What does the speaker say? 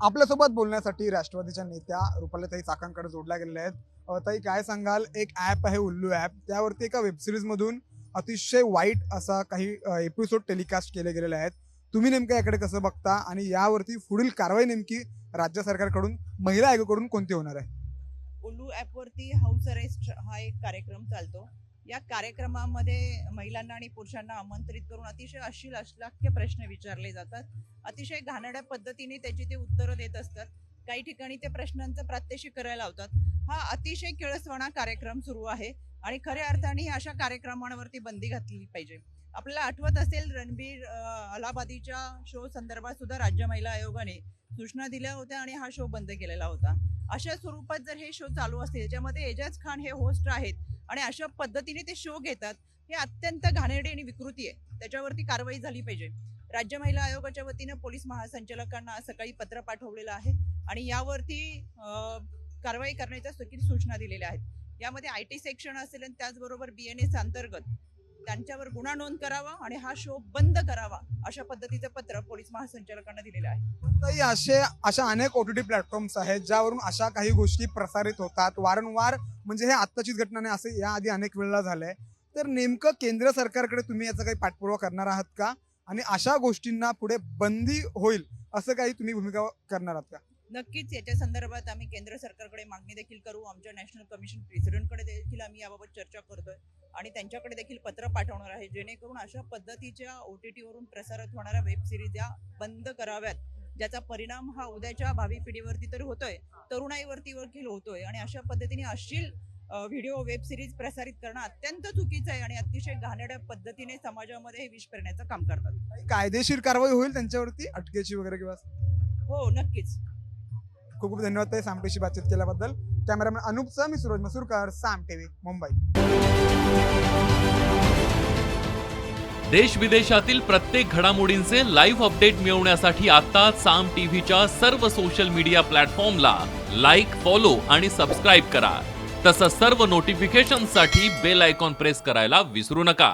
आपल्यासोबत बोलण्यासाठी राष्ट्रवादीच्या नेत्या रुपालीताई चाकणकडे जोडल्या गेलेल्या आहेत. ताई, काय सांगाल? एक ॲप आहे उल्लू ॲप, त्यावरती एका वेबसिरीज मधून अतिशय वाईट असा काही एपिसोड टेलिकास्ट केले गेलेले आहेत. तुम्ही नेमकं याकडे कसं बघता आणि यावरती पुढील कारवाई नेमकी राज्य सरकारकडून, महिला आयोगाकडून कोणती होणार आहे? उल्लू ॲपवरती हाऊस अरेस्ट हा एक कार्यक्रम चालतो. या कार्यक्रमामध्ये महिलांना आणि पुरुषांना आमंत्रित करून अतिशय अश्लाघ्य प्रश्न विचारले जातात. अतिशय घाणेरड्या पद्धतीने त्याची ते उत्तरं देत असतात. काही ठिकाणी ते प्रश्नांचं प्रात्यक्षिक करायला लावतात. हा अतिशय किळसवाणा कार्यक्रम सुरू आहे आणि खऱ्या अर्थाने अशा कार्यक्रमांवरती बंदी घातली पाहिजे. आपल्याला आठवत असेल, रणबीर अलाहाबादीच्या शो संदर्भात सुद्धा राज्य महिला आयोगाने सूचना दिल्या होत्या आणि हा शो बंद केलेला होता. अशा स्वरूपात जर हे शो चालू असतील, ज्यामध्ये एजाज खान हे होस्ट आहेत आणि अशा पद्धतीने ते शो घेतात, हे अत्यंत घाणेरडी आणि विकृती आहे. त्याच्यावरती कारवाई झाली पाहिजे. राज्य महिला आयोगाच्या वतीनं पोलीस महासंचालकांना आज सकाळी पत्र पाठवलेलं आहे आणि यावरती कारवाई करण्याच्या सूचना दिलेल्या आहेत. यामध्ये IT सेक्शन असेल आणि त्याचबरोबर BNS अंतर्गत त्यांच्यावर गुन्हा नोंद करावा आणि हा शो बंद करावा, अशा पद्धतीचं पत्र पोलीस महासंचालकांना दिलेलं आहे. अशा अनेक OTT प्लॅटफॉर्म्स आहेत ज्यावरून अशा काही गोष्टी प्रसारित होतात वारंवार. म्हणजे हे आत्ताचीच घटना नाही, असं याआधी अनेक वेळेला झालंय. तर नेमकं केंद्र सरकारकडे तुम्ही याचा काही पाठपुरावा करणार आहात का? आणि अशा गोष्टींना पुढे बंदी होईल असं काही तुम्ही भूमिका करणार आहात का? नक्कीच याच्या संदर्भात आम्ही केंद्र सरकारकडे मागणी देखील करू. आमच्या नॅशनल कमिशन प्रेसिडेंटकडे देखील आम्ही याबाबत चर्चा करतोय आणि त्यांच्याकडे देखील पत्र पाठवणार आहे, जेणेकरून अशा पद्धतीच्या OTT वरून प्रसारित होणाऱ्या वेब सिरीज या बंद कराव्यात, ज्याचा परिणाम हा उद्याच्या भावी पिढीवरती तर होतोय, तरुणाईवरती देखील होतोय. आणि अशा पद्धतीने अश्लील व्हिडिओ वेब सिरीज प्रसारित करणं अत्यंत चुकीचं आहे आणि अतिशय घाणेरड्या पद्धतीने समाजामध्ये हे विष पेरण्याचं काम करतात. कायदेशीर कारवाई होईल त्यांच्यावरती, अटकेची वगैरे किंवा? हो, नक्कीच. खूप खूप धन्यवाद ताई साम बातचीत केल्याबद्दल. कॅमेरामॅन अनूपसह मी सूरज मसूरकर, साम TV, मुंबई. देश विदेशातील प्रत्येक घडामोडींचे लाईव्ह अपडेट मिळवण्यासाठी आता साम टीव्हीच्या सर्व सोशल मीडिया प्लॅटफॉर्मला लाईक, फॉलो आणि सबस्क्राईब करा. तसंच सर्व नोटिफिकेशनसाठी बेल आयकॉन प्रेस करायला विसरू नका.